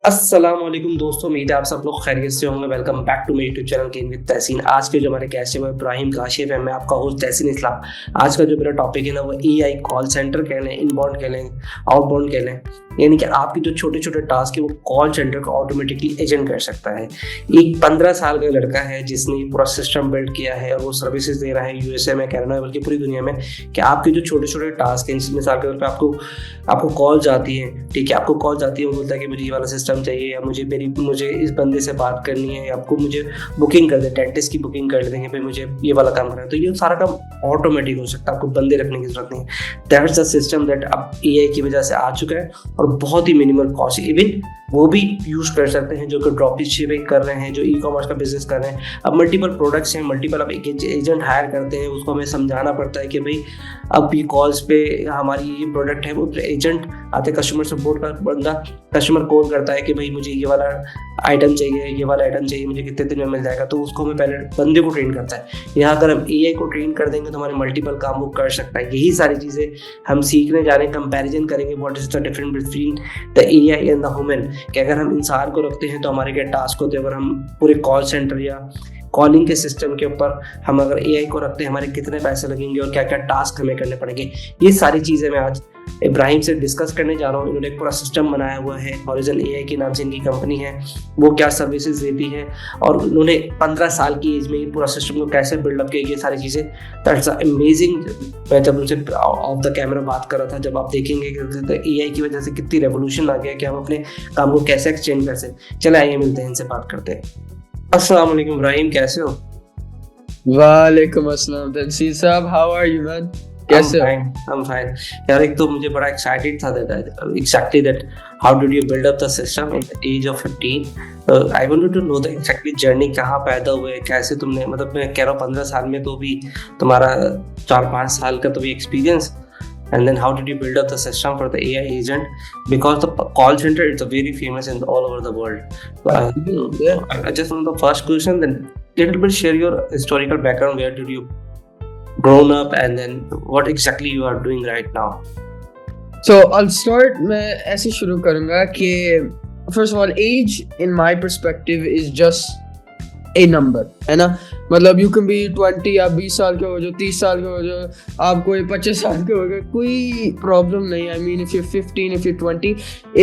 अस्सलाम वालेकुम दोस्तों, उम्मीद है आप सब लोग खैरियत से होंगे। वेलकम बैक टू मेरे यूट्यूब चैनल गेम विद तहसीन। आज के जो हमारे गेस्ट है वो इब्राहिम काशिफ है। मैं आपका होस्ट तहसीन इस्लाम। आज का जो मेरा टॉपिक है ना वो एआई कॉल सेंटर कह लें, इनबाउंड कह लें, आउटबाउंड कह लें, यानी कि आपके जो छोटे छोटे टास्क है वो कॉल सेंटर को ऑटोमेटिकली एजेंट कर सकता है। एक 15 साल का लड़का है जिसने पूरा सिस्टम बिल्ड किया है और वो सर्विसेज दे रहा है यूएसए में, कनाडा में, बल्कि पूरी दुनिया में, कि आपके जो छोटे छोटे टास्क हैं, मिसाल के तौर पर आपको कॉल जाती है, ठीक है, आपको कॉल जाती है, वो बोलता है कि मुझे ये वाला सिस्टम चाहिए, या मुझे इस बंदे से बात करनी है, या आपको मुझे बुकिंग कर दे, डेंटिस्ट की बुकिंग कर देंगे, भाई मुझे ये वाला काम करना है, तो ये सारा काम ऑटोमेटिक हो सकता है, आपको बंदे रखने की जरूरत नहीं है। दैट्स द सिस्टम दैट अब एआई की वजह से आ चुका है और बहुत ही मिनिमल कॉस्ट, इवन वो भी यूज कर सकते हैं जो कि ड्रॉप शिपिंग कर रहे हैं, जो ई कॉमर्स का बिजनेस कर रहे हैं। अब मल्टीपल प्रोडक्ट्स हैं, मल्टीपल अब एक एजेंट हायर करते हैं, उसको हमें समझाना पड़ता है कि भाई अब ये कॉल्स पे हमारी ये प्रोडक्ट है, वो एजेंट आते, कस्टमर सपोर्ट का बंदा कस्टमर कॉल करता है कि भाई मुझे ये वाला आइटम चाहिए, ये वाला आइटम चाहिए, मुझे कितने दिन में मिल जाएगा, तो उसको हमें पहले बंदे को ट्रेन करता है। यहाँ अगर हम एआई को ट्रेन कर देंगे तो हमारे मल्टीपल काम वो कर सकता है। यही सारी चीज़ें हम सीखने जा रहे हैं, कंपैरिजन करेंगे what is the difference between the AI and the human, कि अगर हम इंसान को रखते हैं तो हमारे क्या टास्क होते हैं, अगर हम पूरे कॉल सेंटर या कॉलिंग के सिस्टम के ऊपर हम अगर एआई को रखते हैं हमारे कितने पैसे लगेंगे और क्या क्या टास्क हमें करने पड़ेंगे। ये सारी चीज़ें मैं आज इब्राहिम से डिस्कस करने जा रहा हूँ। इन्होंने एक पूरा सिस्टम बनाया हुआ है, हॉरिजन एआई के नाम से इनकी कंपनी है, वो क्या सर्विसेज देती है और उन्होंने 15 साल की एज में ये पूरा सिस्टम को कैसे बिल्डअप किया, ये सारी चीज़ें दैट्स अमेजिंग। मैं जब उनसे ऑफ द कैमरा बात कर रहा था, जब आप देखेंगे कि एआई की वजह से कितनी रेवोल्यूशन आ गया कि हम अपने काम को कैसे एक्सचेंज कर सकते। चले आइए मिलते हैं, इनसे बात करते हैं। अस्सलाम वालेकुम इब्राहिम, कैसे हो? वालेकुम अस्सलाम तंसीर साहब, हाउ आर यू मैन? कैसे हो? I'm fine. यार एक तो मुझे बड़ा एक्साइटेड था that how did you build up the system at the age of 15? I wanted to know the exactly journey, कहाँ पैदा हुए, कैसे तुमने, मतलब मैं कह रहा हूँ 15 साल में तो भी तुम्हारा 4-5 साल का तो भी experience, and then how did you build up the system for the AI agent, because the call center is very famous in all over the world. I just want the first question, then little bit share your historical background, where did you grown up and then what exactly you are doing right now. So I'll start, मैं ऐसे शुरू करूँगा कि first of all age in my perspective is just a number, है ना। मतलब you can be 20, आप 20 साल के हो जाओ, 30 साल के हो जाओ, आप कोई 25 साल के हो गए, कोई प्रॉब्लम नहीं। I mean if you're 15, if you're 20,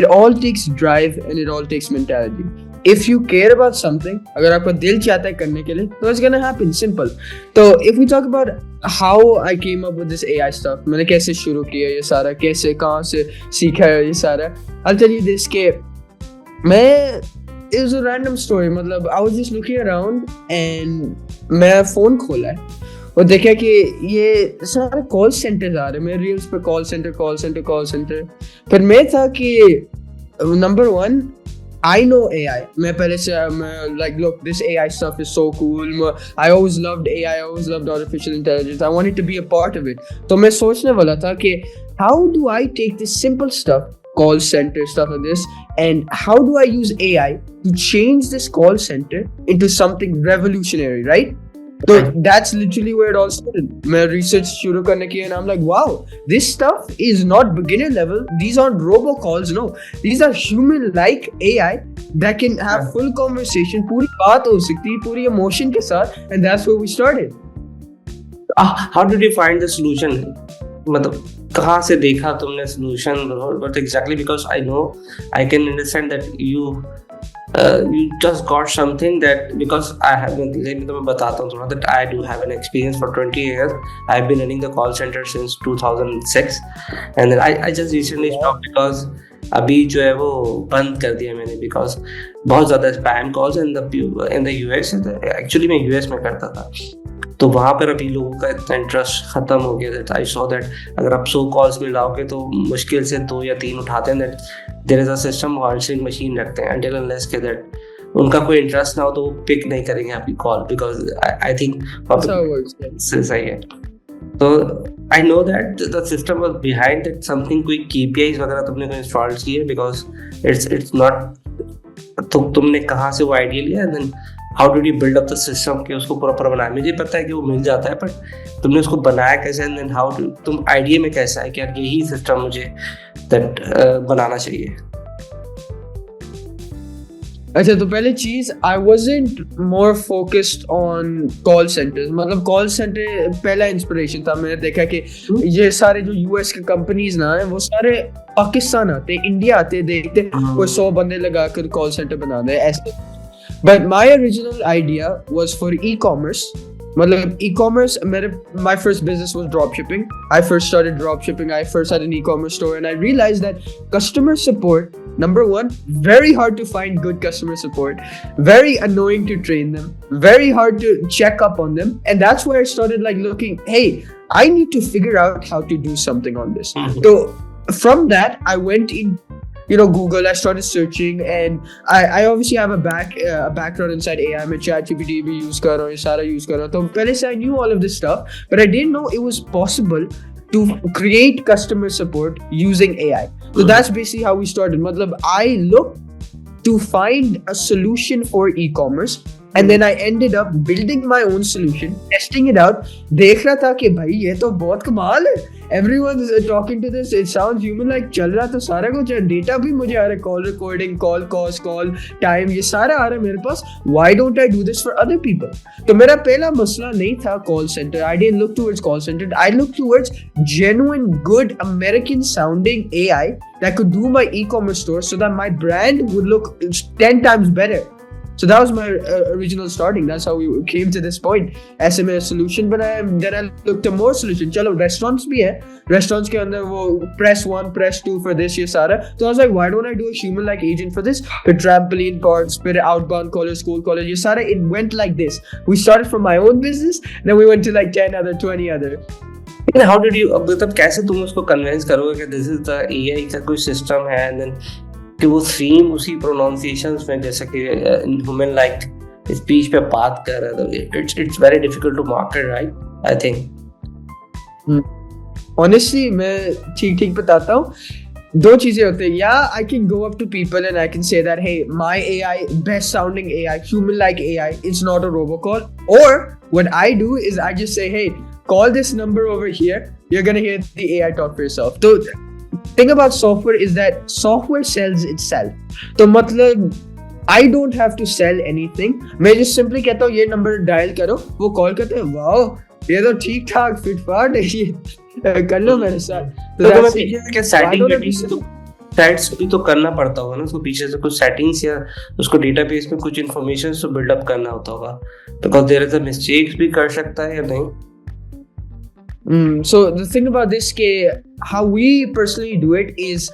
it all takes drive and it all takes mentality. If you care about something, अगर आपका दिल चाहता है करने के लिए, तो it's gonna happen, simple. तो if we talk about how I came up with this AI stuff, मैंने कैसे शुरू किया ये सारा, कैसे कहाँ से सीखा है ये सारा, I'll tell you this कि मैं, it was a random story, मतलब I was just looking around and मैं फ़ोन खोला है और देखा कि ये सारे कॉल सेंटर्स आ रहे हैं, मेरे रील्स पे कॉल सेंटर। फिर मैं था कि नंबर 1, I know AI. मैं पहले से like look, this AI stuff is so cool. I always loved AI. I always loved artificial intelligence. I wanted to be a part of it. तो मैं सोचने वाला था कि how do I take this simple stuff, call center stuff like this, and how do I use AI to change this call center into something revolutionary, right? So that's literally where it all started. मैं research शुरू करने की, and I'm like, wow, this stuff is not beginner level. These aren't robocalls, no. These are human-like AI that can have full conversation, पूरी बात हो सकती है, पूरी emotion के साथ, and that's where we started. How did you find the solution? मतलब कहाँ से देखा तुमने solution? But exactly, because I can understand that you just got something that, because I have been, let me तुम्हें बताता हूँ थोड़ा, that I do have an experience for 20 years. I've been running the call center since 2006, and then I just recently stopped because अभी जो है वो बंद कर दिया मैंने, because बहुत ज़्यादा spam calls in the US, actually मैं US में करता था, तो वहाँ पर अभी लोगों का इतना इंटरेस्ट ख़त्म हो गया था। आई सॉ दैट अगर आप 100 कॉल्स में लाओगे तो मुश्किल से 2 या 3 उठाते हैं। That there is a system, answering machine रखते हैं, अनटिल अनलेस के दैट उनका कोई इंटरेस्ट ना हो तो वो पिक नहीं करेंगे आपकी कॉल, बिकॉज आई थिंक सही है। तो I know that the system was behind that something, कोई KPIs वगैरह तुमने कोई इंस्टॉल किए, बिकॉज इट्स नॉट, तो तुमने कहाँ से वो आइडिया लिया, and then how did you build up the system कि उसको प्रॉपर बनाया? मुझे पता है कि वो मिल जाता है, बट तुमने उसको बनाया कैसे, एंड देन हाउ तुम आइडिया में कैसे आए कि यार यही सिस्टम मुझे दैट बनाना चाहिए? अच्छा, तो पहले चीज I wasn't more focused on call centres. मतलब कॉल सेंटर पहला इंस्पिरेशन था. मैंने देखा कि ये सारे जो यूएस के कंपनीज ना है वो सारे पाकिस्तान आते, इंडिया आते, देखते कोई 100 बंदे लगाकर कॉल सेंटर बना दे ऐसे. But my original idea was for e-commerce. मतलब e-commerce, my first business was drop shipping. I first started drop shipping. I first had an e-commerce store, and I realized that customer support, number one, very hard to find good customer support, very annoying to train them, very hard to check up on them, and that's where I started like looking. Hey, I need to figure out how to do something on this. So from that, I went in. Google. I started searching, and I obviously have a background inside AI. मैं ChatGPT भी use कर रहा हूँ, ये सारा use कर रहा हूँ. तो पहले से I knew all of this stuff, but I didn't know it was possible to create customer support using AI. So that's basically how we started. मतलब I looked to find a solution for e-commerce, and then I ended up building my own solution, testing it out. देख रहा था कि भाई ये तो बहुत कमाल है. Everyone is talking to this. It sounds human like. चल रहा तो सारा कुछ है. डेटा भी मुझे आ रहा है. Call recording, call cost, call time, ये सारा आ रहा है मेरे पास. Why don't I do this for other people? तो मेरा पहला मसला नहीं था call centre. I didn't look towards call center. I looked towards genuine, good American sounding AI that could do my e-commerce store so that my brand would look 10 times better. So that was my original starting. That's how we came to this point. ऐसे में solution बनाया. Then I looked at more solution. चलो restaurants भी है. Restaurants के अंदर वो press 1, press 2 for this, ये सारा. So I was like, why don't I do a human like agent for this? फिर trampoline parks, फिर outbound callers, school callers, ये सारा. It went like this. We started from my own business, then we went to like 10 other, 20 other. How did you, मतलब कैसे तुम उसको convince करोगे कि this is the AI का कोई system है, and then कि वो सेम उसी प्रोनाउंसिएशंस में जैसे कि ह्यूमन लाइक स्पीच पे बात कर रहा है. तो it's very difficult to market, right? I think honestly मैं ठीक बताता हूँ. दो चीजें होते हैं. या I can go up to people and I can say that hey my AI best sounding AI, human like AI, it's not a robocall. और what I do is I just say hey call this number over here, you are gonna hear the AI talk for yourself. तो thing about software is that software sells itself. तो मतलब I don't have to sell anything. मैं just simply कहता हूँ ये number dial करो, वो call करते हैं. वाओ, ये तो ठीक ठाक फिट फाट है, ये कर लो मेरे साथ. तो क्या सेटिंग भी तो करना पड़ता होगा ना. उसको पीछे से कुछ सेटिंग्स या उसको डेटाबेस में कुछ इन्फॉर्मेशन तो बिल्डअप करना होता होगा. तो देयर इज अ मिस्टेक्स भी कर सकता है या नहीं? So the thing about this के how we personally do it is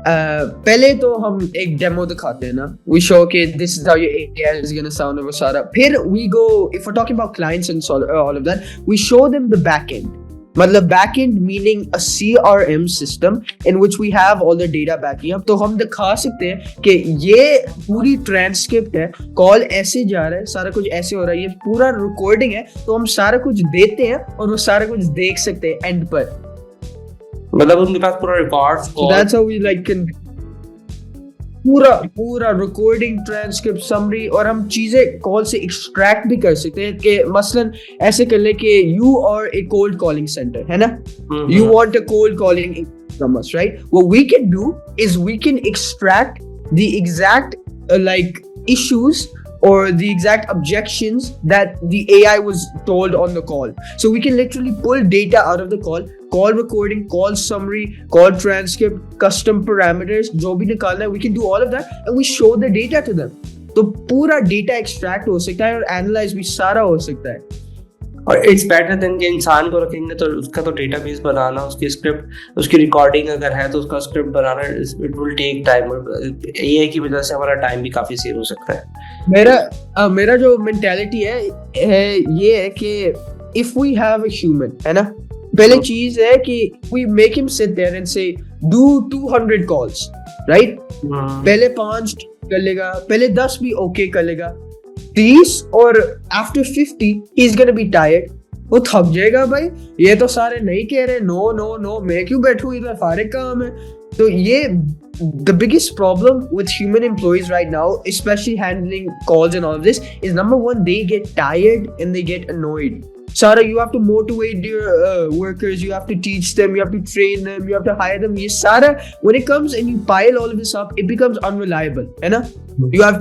पहले तो हम एक डेमो दिखाते हैं ना. We show कि this is how your AI is gonna sound और वो सारा. फिर we go, if we're talking about clients and all of that, we show them the back end. मतलब back end meaning a CRM system in which we have all the data backing up. तो हम दिखा सकते हैं कि ये पूरी transcript है, कॉल ऐसे जा रहा है, सारा कुछ ऐसे हो रहा है, ये पूरा रिकॉर्डिंग है. तो हम सारा कुछ देते हैं और वो सारा कुछ देख सकते हैं एंड पर. मतलब उनके पास पूरा records. So that's how we like can पूरा रिकॉर्डिंग, ट्रांसक्रिप्ट, समरी, और हम चीजें कॉल से एक्सट्रैक्ट भी कर सकते हैं. कि मसलन ऐसे कर ले कि you are a cold calling centre, है ना. You want a cold calling from us, right? What we can do is we can extract the exact like issues or the exact objections that the AI was told on the call. So we can literally pull data out of the call recording, call summary, call transcript, custom parameters, जो भी निकालना है, we can do all of that and we show the data to them. तो पूरा data extract हो सकता है और analyze भी सारा हो सकता है. और इट्स बेटर देन कि इंसान को रखेंगे तो उसका तो डेटाबेस बनाना, उसकी स्क्रिप्ट, उसकी रिकॉर्डिंग अगर है तो उसका स्क्रिप्ट बनाना इट विल टेक टाइम. और एआई की वजह से हमारा टाइम भी काफी सेव हो सकता है. मेरा जो मेंटालिटी है ये है कि if we have a human, है ना, पहले चीज है कि we make him sit there and say do 200 calls, right. पहले 5 कर लेगा, पहले 10 भी ओके कर लेगा, 30 और after 50 he is gonna be tired. वो थक जाएगा. भाई ये तो सारे नहीं कह रहे, नो मैं क्यों बैठूं इधर, फारिग काम है. तो ये the biggest problem with human employees right now, especially handling calls and all of this, is number one, they get tired and they get annoyed. सारा you have to motivate your workers, you have to teach them, you have to train them, you have to hire them. ये सारा when it comes and you pile all of this up, it becomes unreliable, है ना? You have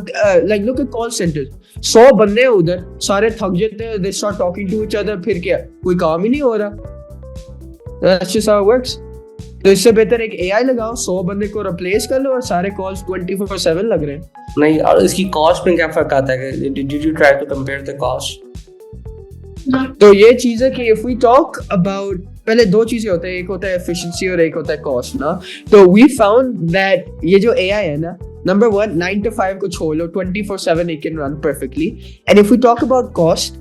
like look at call centers. 100 बंदे हैं उधर, सारे थक जाते हैं, they start talking to each other, फिर क्या? कोई काम ही नहीं हो रहा. That's just how it works. तो इससे बेहतर एक AI लगाओ, 100 बंदे को रिप्लेस कर लो और सारे कॉल्स 24/7 लग रहे हैं. नहीं, और इसकी कॉस्ट में क्या फर्क आता है? Did you try to compare the cost? तो ये चीज है कि if we talk about, पहले दो चीजें होते हैं, एक होता है efficiency और एक होता है cost ना. तो we found that ये जो AI है ना, number one 9 to 5 को छोड़ लो, 24/7 it can run perfectly. And if we talk about cost,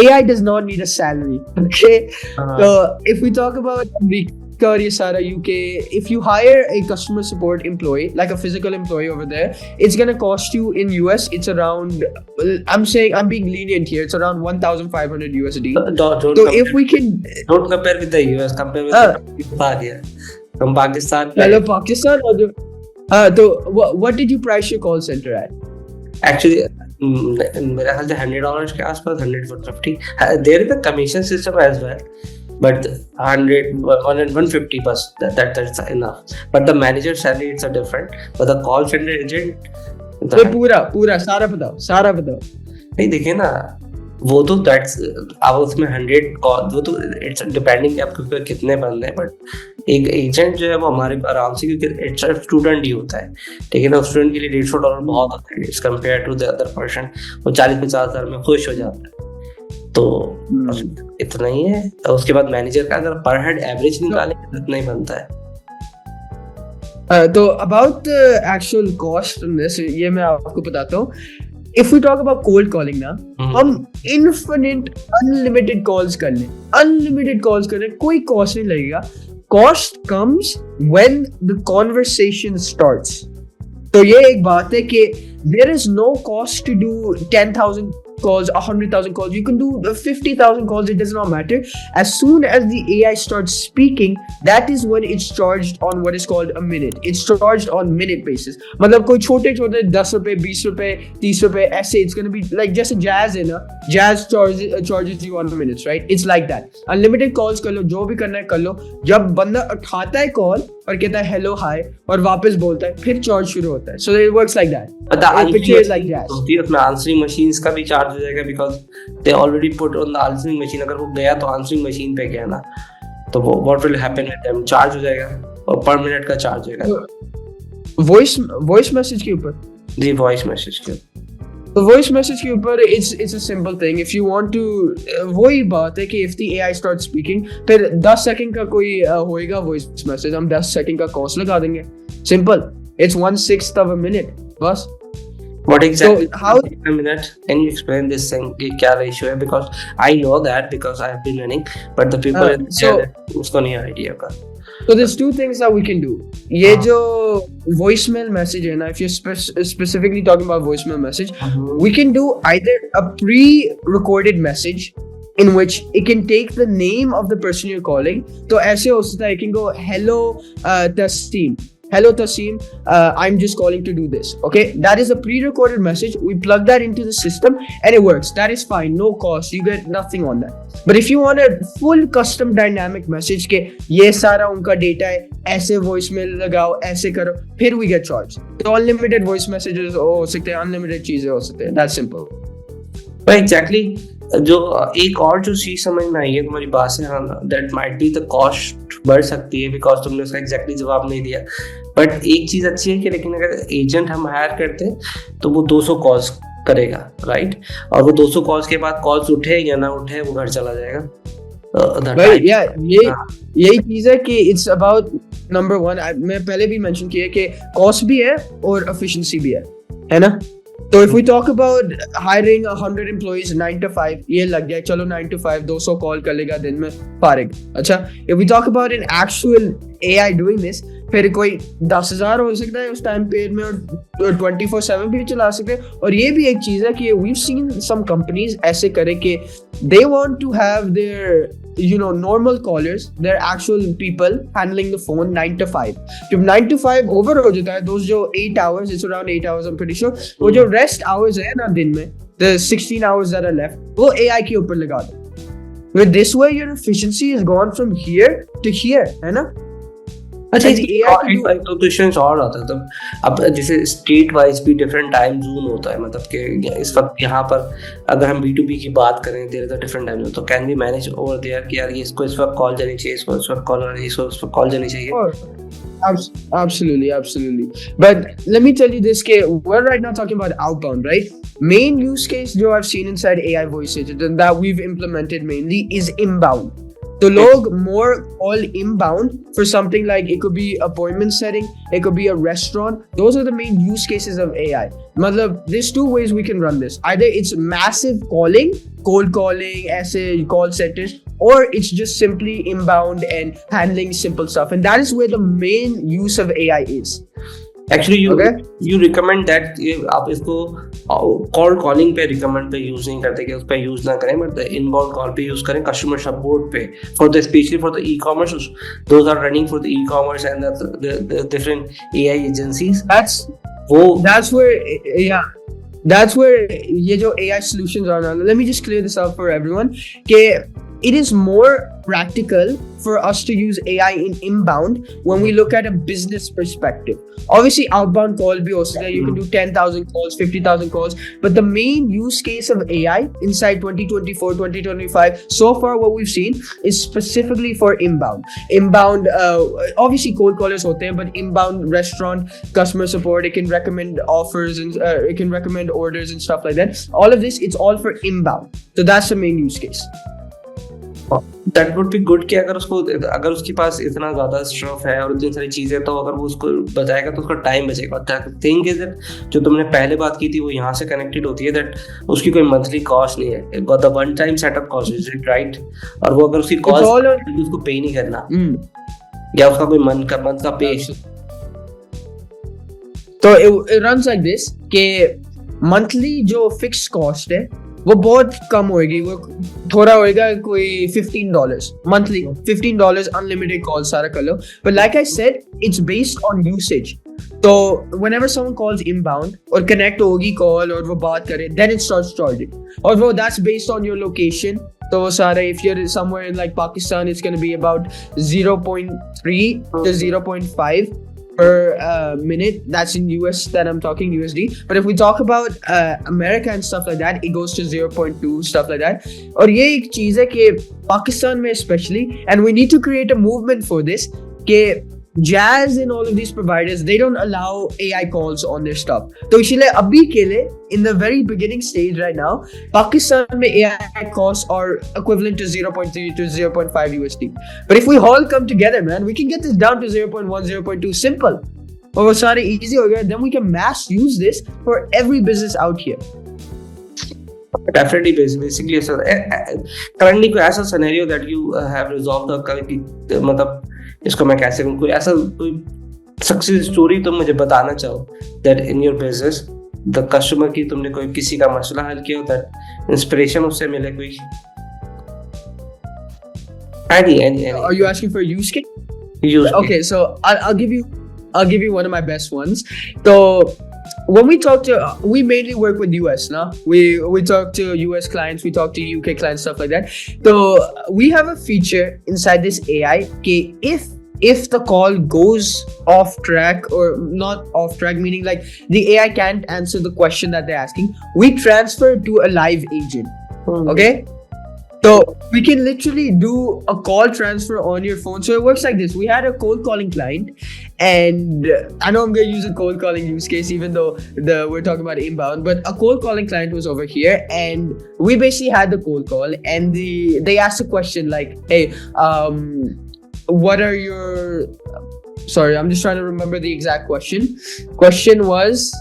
AI does not need a salary. Okay, so if we talk about America और ये सारा UK, if you hire a customer support employee, like a physical employee over there, it's gonna cost you in US. It's around, I'm being lenient here. It's around $1,500 USD. So if we can, don't compare with the US. Compare with Pakistan. From Pakistan. Hello, Pakistan. So what did you price your call center at? Actually, मेरा ख्याल से $100 के आसपास, 100-150. There is a commission system as well, but 100-150 बस, that's enough. But the manager salary it's a different. But the call center agent, तो पूरा सारा बताओ. नहीं देखिए ना, वो तो दैट्स अब उसमें 100 कॉल, वो तो इट्स डिपेंडिंग आपके ऊपर कितने बंदे हैं. बट एक एजेंट जो है वो हमारे आराम से, क्योंकि इट्स अ स्टूडेंट ही होता है, ठीक है ना. स्टूडेंट के लिए $150 बहुत होता है, it's compare to the other person. वो 40-50 हज़ार में खुश हो जाता है, तो इतना ही है. तो उसके बाद मैनेजर का अगर पर हेड एवरेज निकाले तो इतना ही बनता है. तो अबाउट एक्चुअल कॉस्ट ये मैं आपको बताता हूँ. If we talk about cold calling ना, हम infinite unlimited calls कर लें, कोई cost नहीं लगेगा. Cost comes when the conversation starts. तो ये एक बात है कि there is no cost to do 10,000 calls, 100,000 calls. You can do 50,000 calls. It does not matter. As soon as the AI starts speaking, that is when it's charged on what is called a minute. It's charged on minute basis. मतलब कोई छोटे $10, $20, $30 ऐसे. It's gonna be like जैसे jazz है ना, jazz charges you on minutes, right? It's like that. Unlimited calls कर लो, जो भी करना है कर लो. जब बंदा उठाता है कॉल और कहता है हेलो हाय और वापस बोलता है, फिर चार्ज शुरू होता है. So it works like that. उसमें आंसरिंग मशीन्स का भी चार्ज हो जाएगा, because they already put on the answering machine. अगर वो गया तो आंसरिंग मशीन पे गया ना, तो वो what will happen with them, charge हो जाएगा और पर मिनट का चार्ज होगा. वॉइस मैसेज के ऊपर जी, वॉइस मैसेज के तो वॉइस मैसेज के ऊपर it's a simple thing. If you want to, वही बात है कि if the AI start speaking, फिर 10 सेकंड का कोई होएगा वॉइस मैसेज, हम 10 सेकंड का कॉस्ट लगा देंगे. Simple. It's 1/6 of a minute. बस. What exactly? So how? A minute. Can you explain this thing? क्या ratio है? Because I know that because I have been running, but the people उसको नहीं idea का. So there's two things that we can do. ये जो voicemail message है ना, if you're specifically talking about voicemail message, we can do either a pre-recorded message in which it can take the name of the person you're calling. तो ऐसे हो सकता है, it can go hello Tasim, I'm just calling to do this. Okay, that is a pre-recorded message. We plug that into the system and it works. That is fine, no cost. You get nothing on that. But if you want a full custom dynamic message के ये सारा उनका data है, ऐसे voicemail लगाओ, ऐसे करो, फिर we get charged. तो unlimited voice messages हो सकते हैं, unlimited चीजें हो सकते हैं. That's simple. But exactly. जो एक और जो चीज समझ में आई है तुम्हारी बात से, that might be the cost बढ़ सकती है, बिकॉज तुमने उसका एग्जैक्टली जवाब नहीं दिया. बट एक चीज अच्छी है कि लेकिन अगर एजेंट हम हायर करते हैं तो वो 200 कॉल्स करेगा, राइट? और वो 200 कॉल्स के बाद कॉल्स उठे या ना उठे वो घर चला जाएगा. यही चीज है कि इट्स अबाउट नंबर 1. मैं पहले भी मेंशन किया कि कॉस्ट भी है और एफिशिएंसी भी है ना. तो if we talk about hiring 100 employees 9 to 5, ये लग गया, चलो 9 to 5 200 कॉल कर लेगा दिन में, फारिग. अच्छा, if we talk about an actual AI doing this, फिर कोई 10,000 हो सकता है उस टाइम पीरियड में और 24/7 भी चला सकते हैं. और ये भी एक चीज है कि we've seen some companies ऐसे करें कि they want to have their normal callers, they're actual people handling the phone 9 to 5. जब 9 to 5 over हो जाता है, those जो 8 hours, it's around 8 hours I'm pretty sure, वो जो rest hours है ना दिन में, the 16 hours that are left, वो AI के ऊपर लगा दो. With this way, your efficiency is gone from here to here, है ना? अच्छा, And इसकी AI can do एक तो क्वेश्चन और आता है, तब अब जैसे स्टेट वाइज भी डिफरेंट टाइम जोन होता है, मतलब कि इस वक्त यहाँ पर अगर हम B2B की बात करें, there is a different time zone, तो can we manage over there कि यार ये इसको इस वक्त कॉल जानी चाहिए, इसको इस वक्त कॉल आनी चाहिए, इसको इस वक्त कॉल जानी चाहिए? Absolutely. But let me tell you this, we're right now talking about outbound, right? Main use case जो I've seen inside AI voice agent and that we've implemented mainly is inbound. So log more call inbound for something like it could be appointment setting, it could be a restaurant. Those are the main use cases of AI. Matlab, there's two ways we can run this. Either it's massive calling, cold calling, essay, call centers, or it's just simply inbound and handling simple stuff. And that is where the main use of AI is. Actually, Okay. you recommend that आप इसको call calling पे recommend पे use नहीं करते कि उस पे use ना करें, बट इनबाउंड कॉल पे यूज करें, कस्टमर सपोर्ट पे for the specially for the e-commerce, those are running for the e-commerce and the different AI agencies. That's where ये जो AI solutions are now. Let me just clear this out for everyone. It is more practical for us to use AI in inbound when we look at a business perspective. Obviously, outbound call bhi ho sakta hai. You can do 10,000 calls, 50,000 calls. But the main use case of AI inside 2024, 2025, so far what we've seen is specifically for inbound. Inbound, obviously cold callers hote hain, but inbound restaurant, customer support, it can recommend offers and it can recommend orders and stuff like that. All of this, it's all for inbound. So that's the main use case. That would be good कि अगर उसके पास इतना ज्यादा stuff है और इतनी सारी चीजें, तो अगर वो उसको बचाएगा तो उसका टाइम बचेगा. थिंग इज दैट जो तुमने पहले बात की थी वो यहाँ से कनेक्टेड होती है, दैट उसकी कोई मंथली कॉस्ट नहीं है, the one time setup cost is it right? और वो अगर उसकी कॉस्ट उसको पे नहीं करना, या उसका कोई मंथ का पे. तो it runs like this कि मंथली जो फिक्स कॉस्ट है वो बहुत कम होएगी, वो थोड़ा होएगा, कोई $15 मंथली, $15 अनलिमिटेड कॉल सारा कर लो. But like I said, it's based on usage. तो whenever someone calls inbound और कनेक्ट होगी कॉल और वो बात करे, then it starts charging. और वो that's based on your location. तो वो सारे, if you're somewhere in like Pakistan, it's going to be about 0.3 to 0.5 per minute. That's in US that I'm talking, USD. But if we talk about America and stuff like that, it goes to 0.2, stuff like that. और ये एक चीज है कि पाकिस्तान में especially, and we need to create a movement for this, कि Jazz and all of these providers, they don't allow AI calls on their stuff. तो इसलिए अभी के लिए, in the very beginning stage right now, Pakistan में AI costs are equivalent to 0.3 to 0.5 USD. But if we all come together, man, we can get this down to 0.1, 0.2, simple. और वो सारे easy हो गए, then we can mass use this for every business out here. Definitely, basically, currently कोई ऐसा scenario that you have resolved, मतलब इसको मैं कैसे कोई ऐसा कोई सक्सेस स्टोरी तुम मुझे बताना चाहो that in your business the customer की तुमने कोई किसी का मसला हल किया हो, दैट इंस्पिरेशन उससे मिले कोई? Are you asking for a use case? Okay, so I'll give you one of my best ones. So when we talk to, we mainly work with US now. We talk to US clients, we talk to UK clients, stuff like that. So we have a feature inside this AI कि if the call goes off track, or not off track, meaning like the AI can't answer the question that they're asking, we transfer to a live agent. Okay? So we can literally do a call transfer on your phone. So it works like this. We had a cold calling client, and I know I'm going to use a cold calling use case, even though we're talking about inbound, but a cold calling client was over here, and we basically had the cold call, and they asked a question like, hey, what are your, sorry, I'm just trying to remember the exact question. Question was,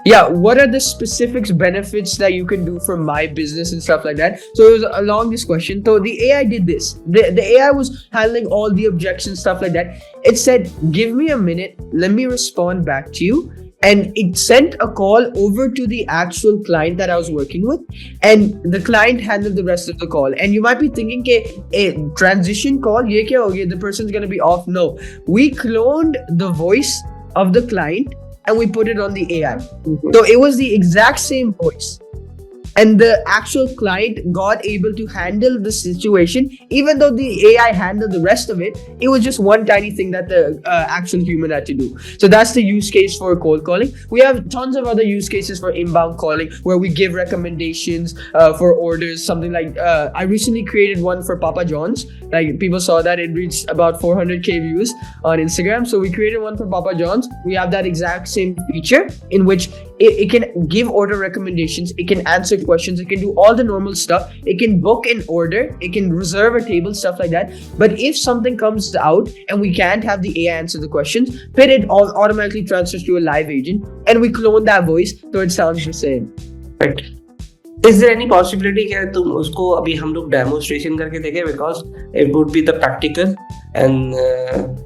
yeah, what are the specific benefits that you can do for my business and stuff like that? So it was along this question. So the AI did this. The AI was handling all the objections, stuff like that. It said, give me a minute, let me respond back to you. And it sent a call over to the actual client that I was working with, and the client handled the rest of the call. And you might be thinking, a transition call, ye kya ho gaya? The person's gonna be off. No, we cloned the voice of the client and we put it on the AI. So it was the exact same voice. and the actual client got able to handle the situation. Even though the AI handled the rest of it, it was just one tiny thing that the actual human had to do. So that's the use case for cold calling. We have tons of other use cases for inbound calling, where we give recommendations for orders. Something like I recently created one for Papa John's. Like, people saw that it reached about 400k views on Instagram, so we created one for Papa John's. We have that exact same feature in which it can give order recommendations, it can answer questions, it can do all the normal stuff, it can book an order, it can reserve a table, stuff like that. But if something comes out and we can't have the AI answer the questions, then it automatically transfers to a live agent, and we clone that voice so it sounds the same. Right. Is there any possibility कि तुम उसको अभी हम लोग demonstration करके देखें, because it would be the practical and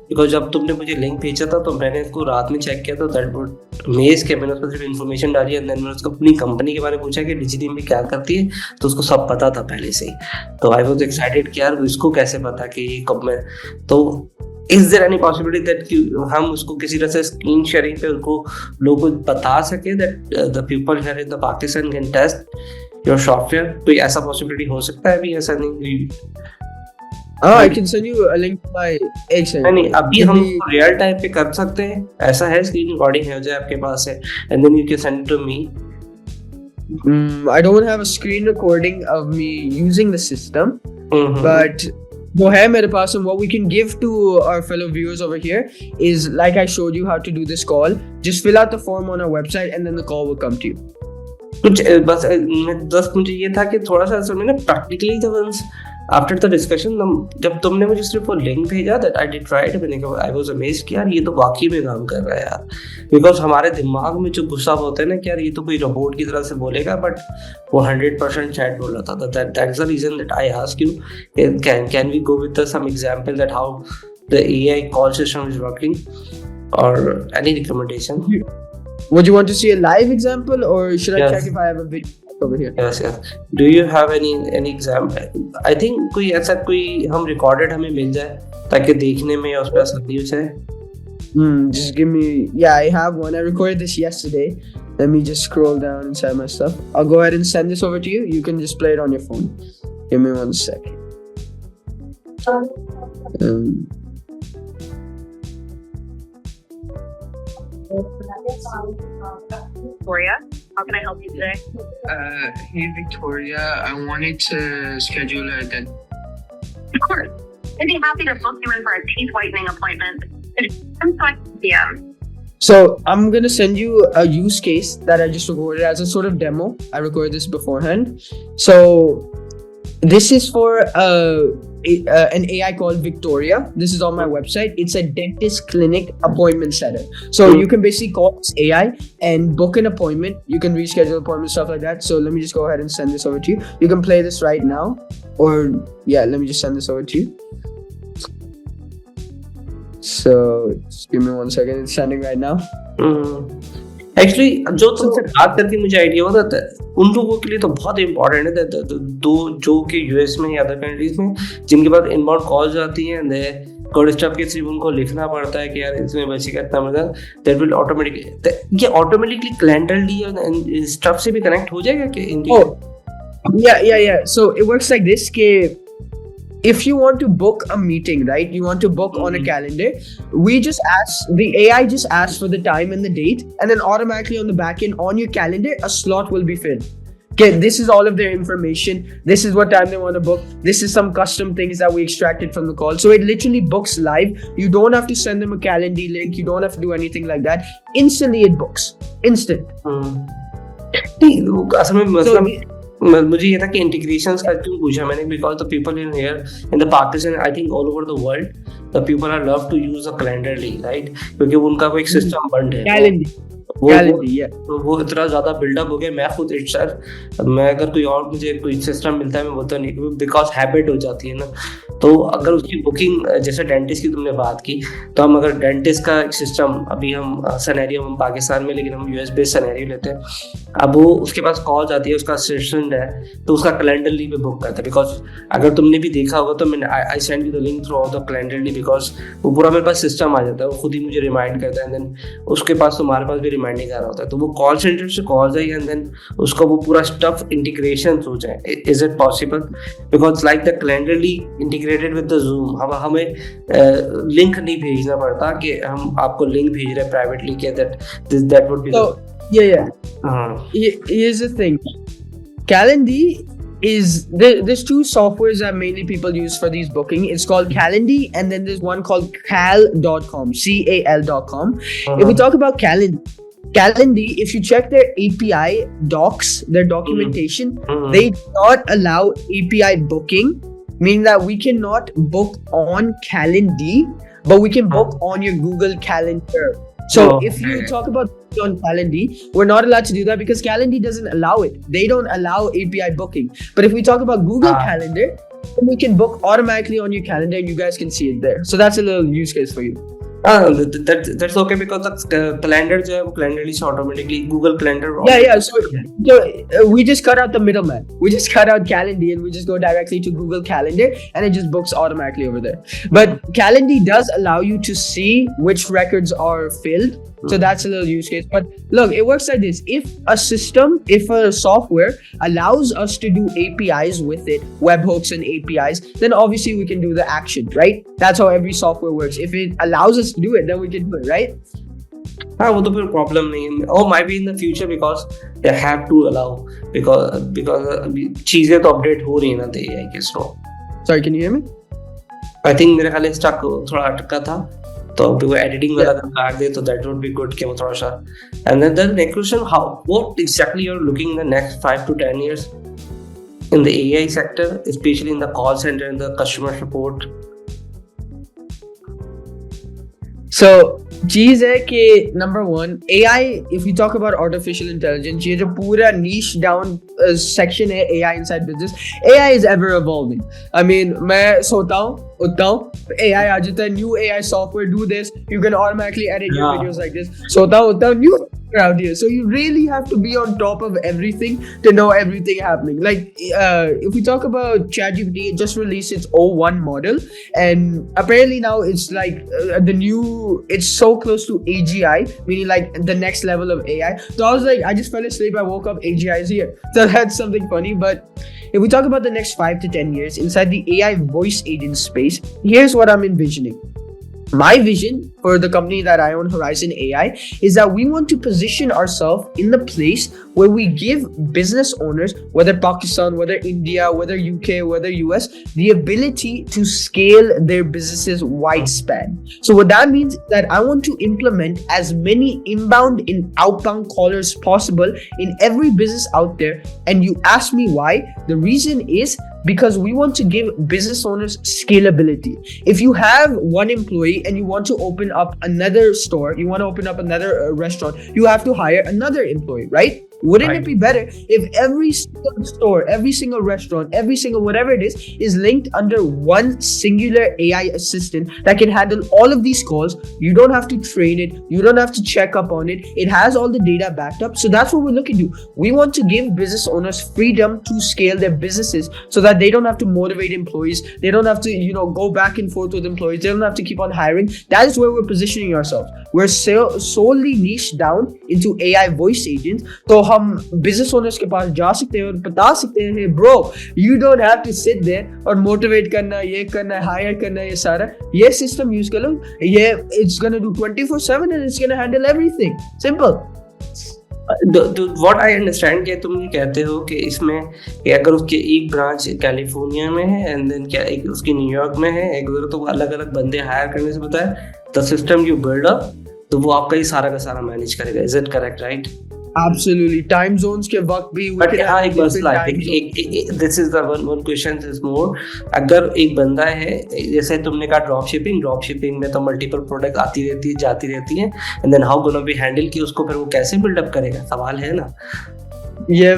because जब तुमने मुझे लिंक भेजा था तो मैंने इसको रात में चेक किया, तो दैट वुड अमेज के मैंने उसमें सिर्फ इन्फॉर्मेशन डाली एंड देन मैंने उसको अपनी कंपनी के बारे में पूछा कि डिजिटल में क्या करती है, तो उसको सब पता था पहले से ही. तो आई वाज एक्साइटेड कि यार इसको कैसे पता कि कब मैं, तो is there any possibility that हम उसको किसी तरह से स्क्रीन शेयरिंग पे उनको लोगों को बता सके that the people here in the Pakistan can test your software? कोई ऐसा पॉसिबिलिटी हो सकता है? अभी ऐसा नहीं. I can send you a link to my exchange. नहीं, अभी हम रियल टाइम पे कर सकते हैं, ऐसा है? स्क्रीन रिकॉर्डिंग हो जाए आपके पास है and then you can send it to me. I don't have a screen recording of me using the system, but वो है मेरे पास, and what we can give to our fellow viewers over here is, like I showed you how to do this call, just fill out the form on our website and then the call will come to you. कुछ बस मुझे ये था कि थोड़ा सा असल में ना प्रैक्टिकली जब आफ्टर द डिस्कशन जब तुमने मुझे सिर्फ वो लिंक भेजा that I did try it, मैंने कहा आई वाज अमेज्ड कि यार ये तो वाकई में काम कर रहा है यार. बिकॉज हमारे दिमाग में जो गुस्सा होता है ना कि यार ये तो कोई रोबोट की तरह से बोलेगा, बट वो 100% चैट बोल रहा था. That is the reason that I ask you, can we go with some example that how the AI call system is working और any recommendation? Would you want to see a live example, or should I check if I have a video over here? Yes. Do you have any example? I think कोई ऐसा कोई हम recorded हमें मिल जाए ताकि देखने में उस पर आसानी हो जाए. Just give me. Yeah, I have one. I recorded this yesterday. Let me just scroll down inside my stuff. I'll go ahead and send this over to you. You can just play it on your phone. Give me 1 second. Victoria, how can I help you today? Hey Victoria, I wanted to schedule a Of course. I'd be happy to book you in for a teeth whitening appointment. It's 10 p.m. So I'm gonna send you a use case that I just recorded as a sort of demo. I recorded this beforehand. So this is for an AI called Victoria. This is on my website. It's a dentist clinic appointment setter. So you can basically call this AI and book an appointment. You can reschedule appointments, stuff like that. So let me just go ahead and send this over to you. You can play this right now, or yeah, let me just send this over to you. So just give me 1 second. It's sending right now. Actually जो तुमसे बात करके मुझे idea होता था, उन लोगों के लिए तो बहुत इंपॉर्टेंट है दो जो कि यूएस में या अदर कंट्रीज में जिनके पास इनबाउंड कॉल्स आती हैं कोड स्टफ के सिर्फ उनको लिखना पड़ता है कि यार इसमें बच्चे का इतना मतलब दैट विल ऑटोमेटिकली ये ऑटोमेटिकली कैलेंडरली और स्टफ से भी कनेक्ट हो जाएगा कि yeah. So it works like this कि if you want to book a meeting, right? You want to book on a calendar. We just ask, the AI just asks for the time and the date, and then automatically on the back end on your calendar, a slot will be filled. Okay, this is all of their information. This is what time they want to book. This is some custom things that we extracted from the call. So it literally books live. You don't have to send them a calendar link. You don't have to do anything like that. Instantly it books. Instant. असल में मतलब मुझे ये था कि integrations का क्यों पूछा मैंने, because the people in here in the Pakistan, I think all over the world the people are love to use a Calendly, right? क्योंकि उनका कोई सिस्टम बंद है वो इतना ज्यादा बिल्डअप हो गया. मैं खुद मैं अगर कोई और मुझे कोई सिस्टम मिलता है मैं बोलता नहीं, बिकॉज हैबिट हो जाती है ना. तो अगर उसकी बुकिंग जैसे डेंटिस्ट की तुमने बात की, तो हम अगर डेंटिस्ट का सिस्टम अभी हम सनेरियो हम पाकिस्तान में, लेकिन हम यूएस बेस्ड सनेरियो लेते हैं. अब वो उसके पास कॉल आती है, उसका असिस्टेंट है तो उसका कैलेंडरली पे बुक करता है. बिकॉज अगर तुमने भी देखा होगा तो मैंने I send you the link throughout the Calendly, because वो पूरा मेरे पास सिस्टम आ जाता है, वो खुद ही मुझे रिमाइंड करता है. देन उसके पास तुम्हारे पास भी डिमांड नहीं कर रहा होता है, तो वो कॉल सेंटर से कॉल जाए एंड देन उसका वो पूरा स्टफ इंटीग्रेशन हो जाए. Is it possible? Because like the Calendly integrated with the Zoom, हम हमें लिंक नहीं भेजना पड़ता कि हम आपको लिंक भेज रहे हैं प्राइवेटली कि that would be. So here's the thing. Calendly is there's two softwares that mainly people use for these booking. It's called Calendly, and then there's one called cal.com, cal.com. If we talk about Calendly, if you check their API docs, their documentation, they do not allow API booking, meaning that we cannot book on Calendly, but we can book on your Google Calendar. So if you talk about on Calendly, we're not allowed to do that because Calendly doesn't allow it. They don't allow API booking. But if we talk about Google Calendar, then we can book automatically on your calendar and you guys can see it there. So that's a little use case for you. That's okay because the calendar जो है वो Calendly से automatically Google Calendar. So we just cut out the middleman. We just cut out Calendly and we just go directly to Google Calendar and it just books automatically over there. But Calendly does allow you to see which records are filled. So that's a little use case. But look, it works like this. If a software allows us to do APIs with it, webhooks and APIs, then obviously we can do the action, right? That's how every software works. If it allows us to do it, then we can do it, right? हाँ, वो तो फिर problem नहीं है. Oh, might be in the future because they have to allow because चीजें तो update हो रही है ना AI के through. Sorry, can you hear me? I think मेरे ख्याल स्टक थोड़ा अटका था, तो अभी वो एडिटिंग वाला काट दे तो दैट वुड बी गुड कि वो थोड़ा सा. And then the next question, how what exactly you are looking in the next 5 to 10 years in the AI sector, especially in the call center and the customer support? So चीज है कि number one, AI, if we talk about artificial intelligence, ये जो पूरा niche down section है AI inside business, AI is ever evolving. I mean, मैं सोता हूँ उठता हूँ, AI आ जाता है, new AI software, do this, you can automatically edit your videos like this. सोता हूँ उठता हूँ, new out here. So you really have to be on top of everything to know everything happening. Like if we talk about ChatGPT, it just released its O1 model, and apparently now it's like it's so close to AGI, meaning like the next level of AI. So I was like, I just fell asleep, I woke up, AGI is here. So that's something funny. But if we talk about the next 5 to 10 years inside the AI voice agent space, here's what I'm envisioning. My vision for the company that I own, Horizon AI, is that we want to position ourselves in the place where we give business owners, whether Pakistan, whether India, whether UK, whether US, the ability to scale their businesses wide span. So what that means is that I want to implement as many inbound and outbound callers possible in every business out there. And you ask me why? The reason is because we want to give business owners scalability. If you have one employee and you want to open up another store, you want to open up another restaurant, you have to hire another employee, right? Wouldn't it be better if every single store, every single restaurant, every single whatever it is linked under one singular AI assistant that can handle all of these calls? You don't have to train it. You don't have to check up on it. It has all the data backed up. So that's what we're looking to do. We want to give business owners freedom to scale their businesses so that they don't have to motivate employees. They don't have to, go back and forth with employees. They don't have to keep on hiring. That is where we're positioning ourselves. We're solely niched down into AI voice agents. So हम business owners के पास जा सकते हैं और बता सकते हैं, bro, you don't have to sit there और motivate करना, ये करना, hire करना, ये सारा, ये system use कर लो, ये it's gonna do 24/7 and it's gonna handle everything. Simple. What I understand कि तुम ये कहते हो कि इसमें कि अगर उसके एक ब्रांच कैलिफोर्निया में है एंड देन क्या एक उसकी न्यूयॉर्क में है, एक उधर तो अलग अलग बंदे हायर करने से पता है, the system you build up, तो वो आपका ही सारा का सारा मैनेज करेगा. Is it correct, right? Absolutely. Time zones के वक्त भी But हाँ, एक मसला है. This is the one question is more. अगर एक बंदा है, जैसे तुमने कहा ड्रॉप शिपिंग में तो मल्टीपल प्रोडक्ट आती रहती है, जाती रहती है, and then how gonna be handle कि उसको फिर वो कैसे बिल्डअप करेगा, सवाल है ना. ये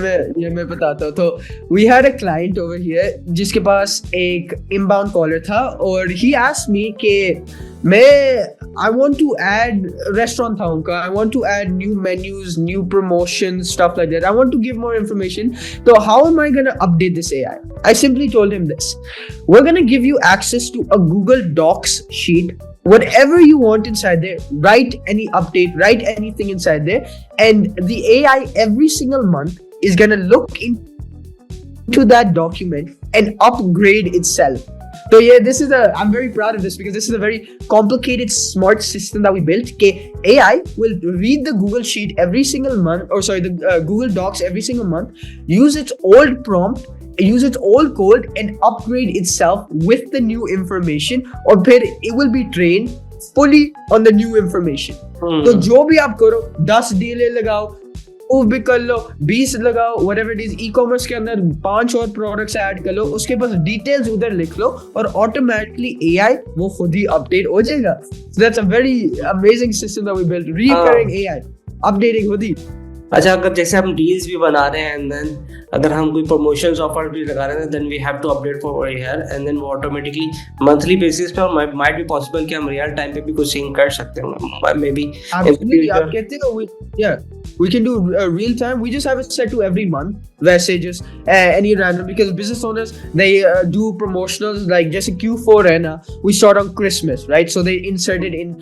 मैं बताता हूँ. तो we had a client over here जिसके पास एक inbound caller था और he asked me कि I want to add restaurant था उनका, I want to add new menus, new promotions, stuff like that. I want to give more information. So how am I gonna update this AI? I simply told him this. We're gonna give you access to a Google Docs sheet whatever you want inside there, write any update, write anything inside there, and the AI every single month is gonna look into that document and upgrade itself. So yeah, I'm very proud of this because this is a very complicated, smart system that we built. Okay, AI will read the Google Sheet every single month, or sorry, the Google Docs every single month, use its old prompt, use its old code, and upgrade itself with the new information, और फिर it will be trained fully on the new information. तो जो भी आप करो, 10 delay लगाओ, move भी कर लो, 20 लगाओ, whatever it is, e-commerce के अंदर 5 और प्रोडक्ट्स ऐड कर लो, उसके पास डिटेल्स उधर लिख लो और ऑटोमेटिकली AI वो खुद ही अपडेट हो जाएगा. So that's a very amazing system that we built. Recurring AI, updating खुद ही. अच्छा, अगर जैसे हम डील्स भी बना रहे हैं एंड देन अगर हम कोई प्रमोशंस ऑफर भी लगा रहे हैं, then we have to update for here, and then वो ऑटोमेटिकली मंथली बेसिस पे, और माइट बी पॉसिबल कि हम रियल टाइम पे भी कुछ सिंक कर सकते हैं मे बी. Absolutely, आप कहते हो, we can do real time. We just have it set to every month, वैसे just any random, because business owners they do promotionals like जैसे Q4 है ना, we start on Christmas, right? So they insert it in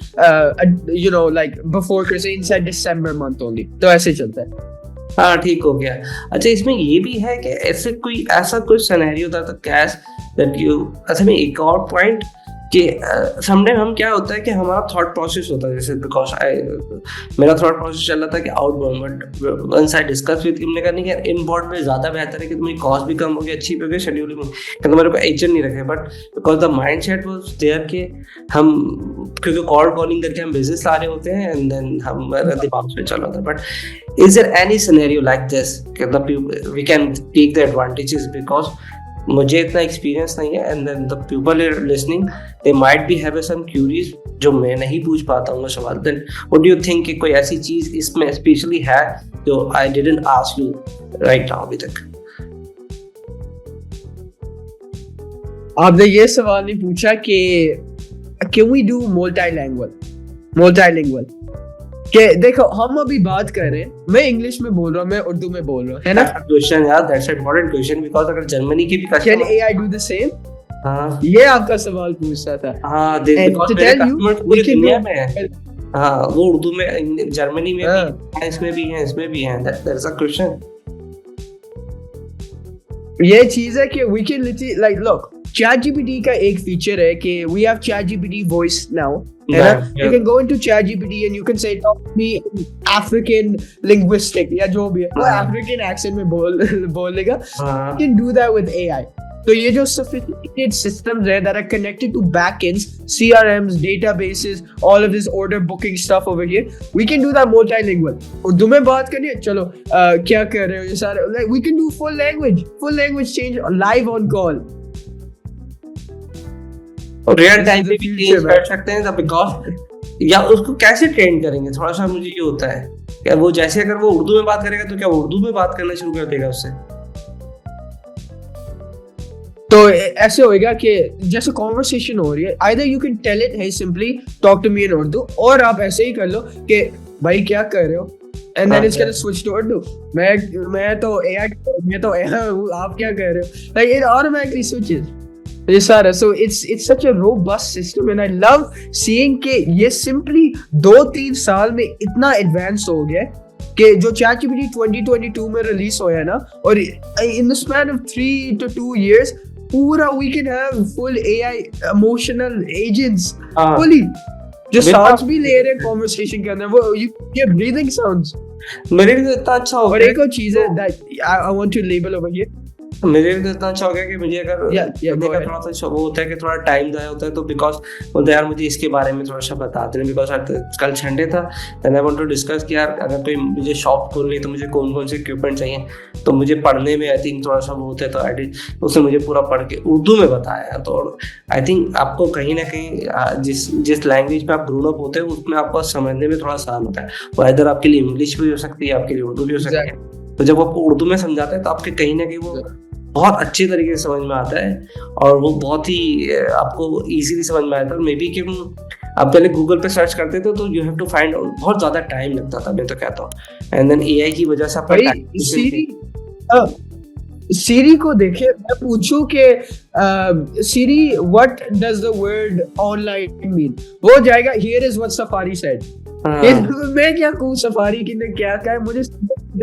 you know, like before Christmas, inside December month only. तो ऐसे चलता है. हाँ, ठीक हो गया. अच्छा, इसमें ये भी है कि ऐसा कोई सिनेरियो था कैश दैट यू, अच्छा में एक और पॉइंट कि समटाइम हम क्या होता है कि हमारा थॉट प्रोसेस होता है, जैसे बिकॉज मेरा थॉट प्रोसेस चल रहा था कि outbound, but once I discuss with हमने कहा नहीं कि इनबाउंड में ज़्यादा बेहतर है कि तुम्हारी कॉस्ट भी कम होगी, अच्छी भी होगी, शेड्यूलिंग कि तुम्हारे को एजेंट नहीं रखे, but because the mind set was there कि हम क्योंकि कॉल कॉलिंग करके हम बिजनेस ला रहे होते हैं एंड देन हमारा दिमाग में चल रहा था. But is there any scenario like this कि we can take the advantages, because मुझे इतना एक्सपीरियंस नहीं है and then the people are listening, they might be have some queries जो मैं नहीं पूछ पाता हूँ सवाल. Then what do you think कि कोई ऐसी चीज इसमें स्पेशली है जो I didn't ask you right now अभी तक? आपने ये सवाल नहीं पूछा कि कैन वी डू मल्टीलिंगुअल कि देखो, हम अभी बात कर रहे हैं, मैं इंग्लिश में बोल रहा हूँ, मैं उर्दू में बोल रहा हूँ, है ना? क्वेश्चन यार, दैट्स इम्पोर्टेंट क्वेश्चन, बिकॉज़ अगर जर्मनी की भी can AI do the same? हाँ, ये आपका सवाल पूछता था. हाँ, बिकॉज़ मेरे कस्टमर्स पूरी दुनिया में है. हाँ, वो उर्दू में, जर्मनी में भी है, इसमें भी है, दैट्स अ क्वेश्चन. ये चीज है कि we can literally, like, look, ChatGPT का एक फीचर है कि we have ChatGPT voice now. You can go into ChatGPT and you can say talk to me African linguistic या जो भी है, वो African accent में बोलेगा. You can do that with AI. तो ये जो sophisticated systems है that are connected to backends, CRMs, databases, all of this order booking stuff over here, we can do that multilingual. Urdu में बात करनी है, चलो क्या कर रहे हो ये सारे, like we can do full language change live on call. और रियल टाइम पे भी चेंज कर सकते हैं, बिकॉज या उसको कैसे ट्रेन करेंगे, थोड़ा सा मुझे ये होता है क्या वो जैसे अगर वो उर्दू में बात करेगा तो क्या वो उर्दू में बात करना शुरू कर देगा उससे? तो ऐसे होएगा कि जैसे कॉन्वर्सेशन हो रही है, either you can tell it, hey simply talk to me in Urdu, और आप ऐसे ही कर लो कि भाई क्या कर रहे हो, and then it's gonna switch to Urdu. मैं तो AI आप क्या कर रहे हो, like it automatically switches. ये सारा, so it's such a robust system and I love seeing कि ये simply 2-3 साल में इतना advanced हो गया कि जो ChatGPT 2022 में रिलीज होया ना, और in the span of 3 to 2 years पूरा we can have full AI emotional agents fully जो सांस भी ले रहे हैं conversation के अंदर, वो ये breathing sounds. मेरे लिए इतना अच्छा हो गया. और एक और चीज है that I want to label over here. मेरे लिए इतना अच्छा हो गया कि मुझे अगर थोड़ा सा वो होता है कि थोड़ा टाइम ज़ाया होता है, तो बिकॉज बोलते यार मुझे इसके बारे में थोड़ा सा बताते हैं, बिकॉज कल संडे था and I want to discuss कि यार अगर कोई मुझे शॉप खोलनी तो मुझे कौन कौन से इक्विपमेंट चाहिए, तो मुझे पढ़ने में आई थिंक थोड़ा सा वो होता है, तो आई उसने मुझे पूरा पढ़ के उर्दू में बताया. तो आई थिंक आपको कहीं ना कहीं जिस लैंग्वेज में आप ग्रोन अप होते हैं उसमें आपको समझने में थोड़ा आसान होता है. वो इधर आपके लिए इंग्लिश भी हो सकती है, आपके लिए उर्दू भी हो सकती है. तो जब आपको उर्दू में समझाते हैं तो आपके कहीं ना कहीं वो बहुत अच्छे तरीके से समझ में आता है और वो बहुत ही आपको इजीली समझ में आता है. मे बी कि आप पहले गूगल पे सर्च करते थे तो you have to find out, बहुत ज़्यादा टाइम लगता था, मैं तो कहता हूँ. एंड देन AI की वजह से सीरी को देखे, मैं पूछूं कि Siri what does the word online mean, वो जाएगा here is what Safari said. मैं क्या कहूँ सफारी की ने क्या कहा है, मुझे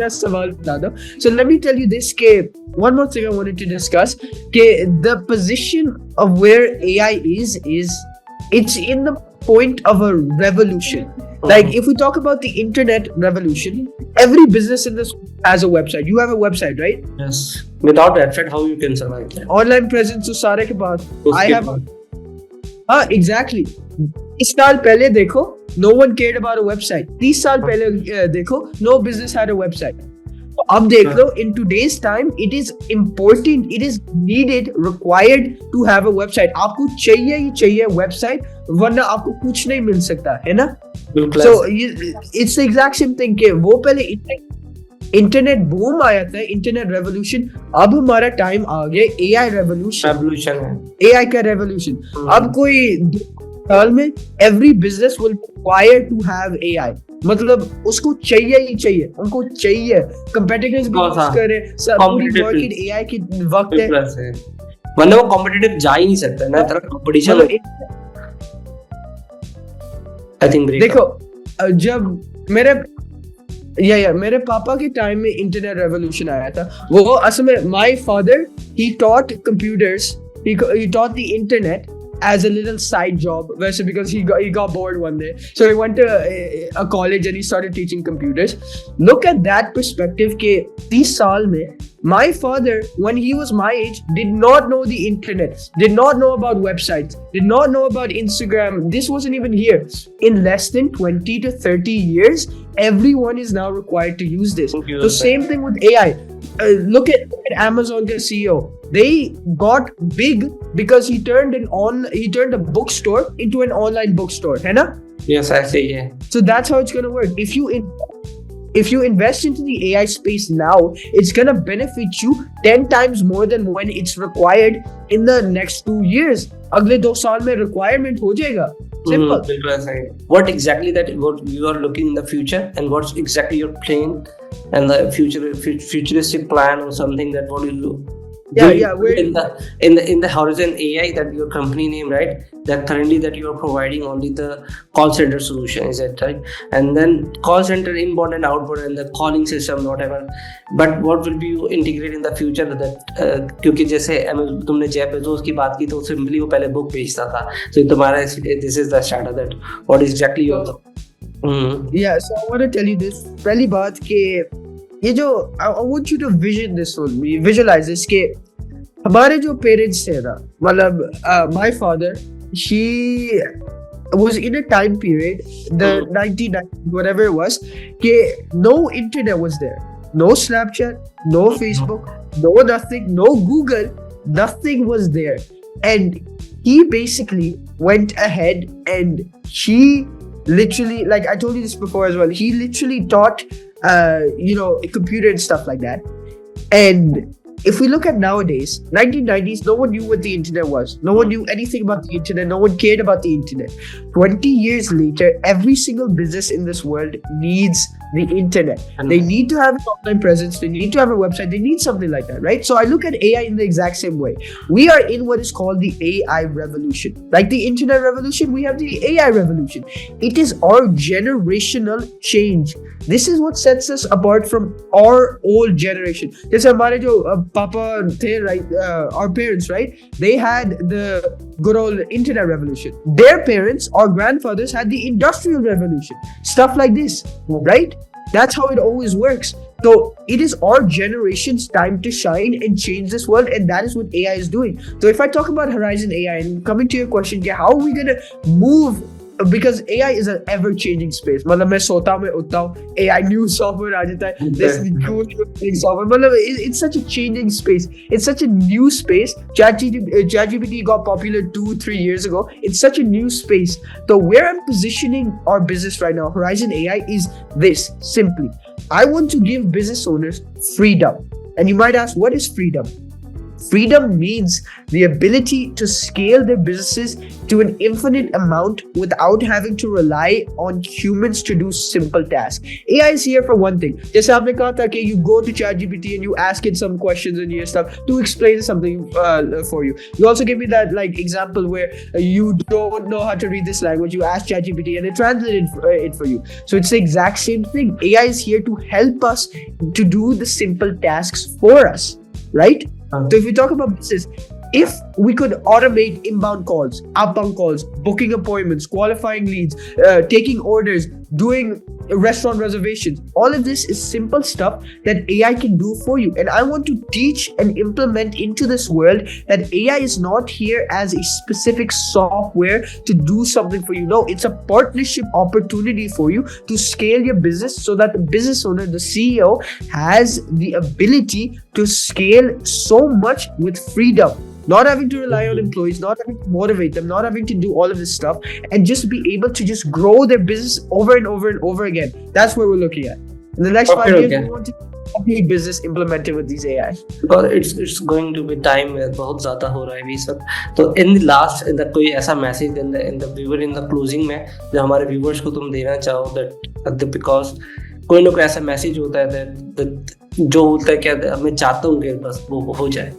10 सवाल बता दो। So let me tell you this के one more thing I wanted to discuss के the position of where AI is it's in the point of a revolution. Like if we talk about the internet revolution, every business in this has a website. You have a website, right? Yes. Without website, how you can survive that? Online presence तो सारे के पास। I have बाद। हाँ exactly। 30 साल पहले देखो, no one cared about a website. 30 साल पहले देखो, no business had a website. अब देख लो, in today's time it is important, it is needed, required to have a website. आपको चाहिए ही चाहिए website, वरना आपको कुछ नहीं मिल सकता है ना। So it's the exact same thing के वो पहले इंटरनेट बूम आया था, इंटरनेट रेवोल्यूशन, अब हमारा टाइम आ गया AI रेवोल्यूशन है, AI का रेवोल्यूशन। अब कोई 2 साल में every business will require to have AI, मतलब उसको चाहिए ही चाहिए, उनको चाहिए। कंपेटिटर्स भी यूज कर रहे हैं, सब पूरी मार्केट AI की वक्त है, वरना वो कॉम्पिटिटिव जा ही नहीं सकता ना, तरह कंपटीशन। आई थिंक देखो जब मेरे पापा के टाइम में इंटरनेट रेवोल्यूशन आया था, वो असल में my father he taught computers, he taught the internet as a little side job, because he got bored one day, so he went to a college and he started teaching computers. Look at that perspective ke 30 saal mein my father, when he was my age, did not know the internet, did not know about websites, did not know about Instagram. This wasn't even here. In less than 20 to 30 years, everyone is now required to use this. So same thing with AI. Look at Amazon के CEO. They got big because he turned a bookstore into an online bookstore, है ना? Yes, I see. Yeah. So that's how it's gonna work. If you invest into the AI space now, it's gonna benefit you 10 times more than when it's required in the next 2 years. अगले 2 साल में requirement हो जाएगा. Simple. What exactly what you are looking in the future, and what's exactly your plan and the futuristic plan or something that what you do? In the Horizon AI, that your company name, right? That currently that you are providing only the call center solution, is it right? And then call center inbound and outbound and the calling system, whatever. But what will be you integrate in the future that क्योंकि जैसे तुमने Jeff Bezos की बात की, तो simply वो पहले book बेचता था, so तुम्हारा this is the start of that. What exactly your Yeah, so I want to tell you this. पहली बात कि ये जो I want you to visualize this कि हमारे जो पेरेंट्स थे ना, मतलब my father, he was in a time period, the 1990s, whatever it was, कि no internet was there, no Snapchat, no Facebook, no nothing, no Google, nothing was there, and he basically went ahead and he literally, like I told you this before as well, he literally taught computer and stuff like that. And if we look at nowadays, 1990s, no one knew what the internet was. No one knew anything about the internet. No one cared about the internet. 20 years later, every single business in this world needs the internet. They need to have an online presence. They need to have a website. They need something like that, right? So I look at AI in the exact same way. We are in what is called the AI revolution. Like the internet revolution, we have the AI revolution. It is our generational change. This is what sets us apart from our old generation. जैसे हमारे जो पापा थे, right? Our parents, right? They had the good old internet revolution. Their parents, our grandfathers, had the industrial revolution. Stuff like this, right? That's how it always works. So it is our generation's time to shine and change this world, and that is what AI is doing. So if I talk about Horizon AI, and coming to your question, how are we gonna move? Because AI is an ever-changing space. मतलब मैं सोता हूँ, मैं उठता हूँ, AI new software आ जाता है, this cool software. मतलब it's such a changing space. It's such a new space. ChatGPT got popular 2-3 years ago. It's such a new space. So where I'm positioning our business right now, Horizon AI, is this simply. I want to give business owners freedom. And you might ask, what is freedom? Freedom means the ability to scale their businesses to an infinite amount without having to rely on humans to do simple tasks. AI is here for one thing. जैसे आपने कहा था कि you go to ChatGPT and you ask it some questions and your stuff to explain something for you. You also gave me that like example where you don't know how to read this language. You ask ChatGPT and it translated it for you. So it's the exact same thing. AI is here to help us to do the simple tasks for us, right? So if we talk about business, if we could automate inbound calls, outbound calls, booking appointments, qualifying leads, taking orders, doing restaurant reservations, all of this is simple stuff that AI can do for you. And I want to teach and implement into this world that AI is not here as a specific software to do something for you. No, it's a partnership opportunity for you to scale your business so that the business owner, the CEO, has the ability to scale so much with freedom. Not having to rely on employees, not having to motivate them, not having to do all of this stuff, and just be able to just grow their business over and over and over again. That's what we're looking at. In the next 5 years, we want to complete business implemented with these AI. Because it's going to be time where बहुत ज़्यादा हो रहा है ये सब. तो in the last, in the कोई ऐसा message in the viewer in the closing में जो हमारे viewers को तुम देना चाहो that because कोई ना कोई ऐसा message होता है that जो होता है क्या मैं चाहता हूँ कि बस वो हो जाए.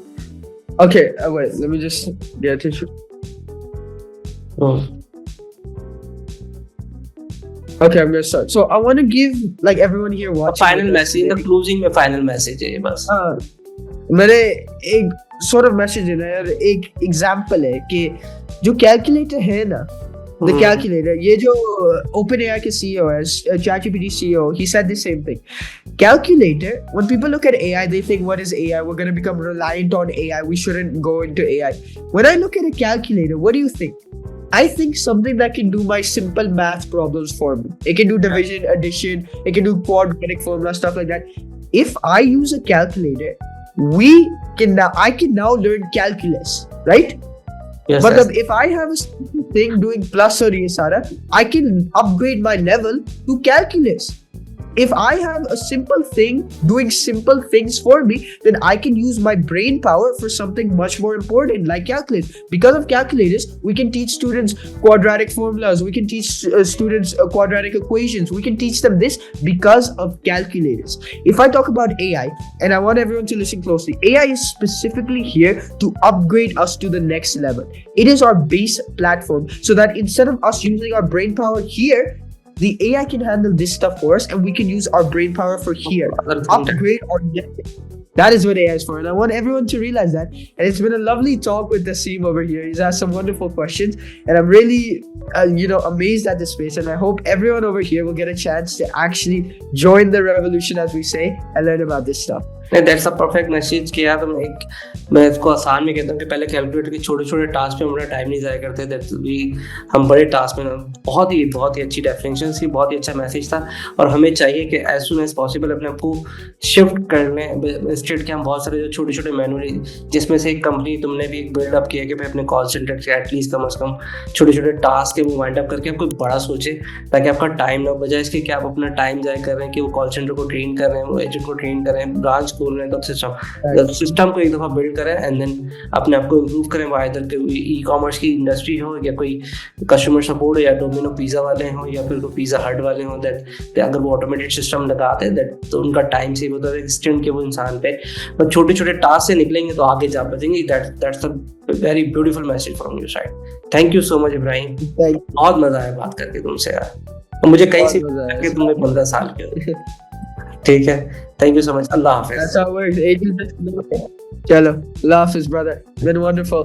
Okay, wait, let me just get tissue. Okay, I'm gonna start. So I want to give like everyone here watching. Final message, the closing में final message है ये बस. मेरे एक sort of message है ना यार, एक example है कि जो calculator है ना, the calculator, ये जो OpenAI के CEO है, ChatGPT CEO, he said the same thing. Calculator, when people look at AI, they think, what is AI? We're going to become reliant on AI. We shouldn't go into AI. When I look at a calculator, what do you think? I think something that can do my simple math problems for me. It can do division, addition, it can do quadratic formula, stuff like that. If I use a calculator, I can now learn calculus, right? Yes, but yes. If I have a simple thing doing plus or ये सारा, I can upgrade my level to calculus. If I have a simple thing doing simple things for me, then I can use my brain power for something much more important like calculus. Because of calculators, we can teach students quadratic formulas, we can teach students quadratic equations, we can teach them this because of calculators. If I talk about AI, and I want everyone to listen closely, AI is specifically here to upgrade us to the next level. It is our base platform so that instead of us using our brain power here, the AI can handle this stuff for us and we can use our brain power for here. Upgrade our level. That is what AI is for. And I want everyone to realize that. And it's been a lovely talk with Naseem over here. He's asked some wonderful questions. And I'm really, amazed at this space. And I hope everyone over here will get a chance to actually join the revolution, as we say, and learn about this stuff. That's a perfect message कि यार मैं इसको आसान में कहता हूँ कि पहले कैलकुलेटर के छोटे छोटे टास्क पे हमारा टाइम नहीं ज़ाया करते थे. हम बड़े टास्क में बहुत ही अच्छी डेफिनेशन थी, बहुत ही अच्छा मैसेज था. और हमें चाहिए कि एज सुन एज पॉसिबल अपने आप को शिफ्ट कर लें. इंस्टेड के हम बहुत सारे जो छोटे छोटे मैनुअली, जिसमें से एक कंपनी तुमने भी बिल्डअप किया कि भाई अपने कॉल सेंटर के एटलीस्ट कम से कम छोटे छोटे टास्क है वो वाइंड अप करके आप कोई बड़ा सोचे ताकि आपका टाइम ना बजाय इसके कि आप अपना टाइम ज़ाया कर रहे हैं कि वो कॉल सेंटर को ट्रेन कर रहे हैं, वो एजेंट को ट्रेन कर रहे हैं, ब्रांच खोल रहे हैं. तो सिस्टम को एक दफ़ा बिल्ड करें एंड देन अपने आप को इम्प्रूव करें. वो इधर के ई कॉमर्स की इंडस्ट्री हो या कोई कस्टमर सपोर्ट हो या डोमिनो पिज़्ज़ा वाले हों या फिर कोई पिज़्ज़ा हट वाले हों, दैट अगर वो ऑटोमेटेड सिस्टम लगाते हैं दैट तो उनका टाइम सेव होता है इंस्टेंट के वो इंसान पे. बट छोटे छोटे टास्क से निकलेंगे तो आगे जा पाएंगे. That's a very beautiful message from your side. Thank you so much Ibrahim, बहुत मजा आया बात करके तुमसे यार. और मुझे कहीं से कि तुमने 15 साल के. ठीक है, thank you so much. Allah Hafiz. That's how it works. चलो, अल्लाह हाफिज brother. Been wonderful.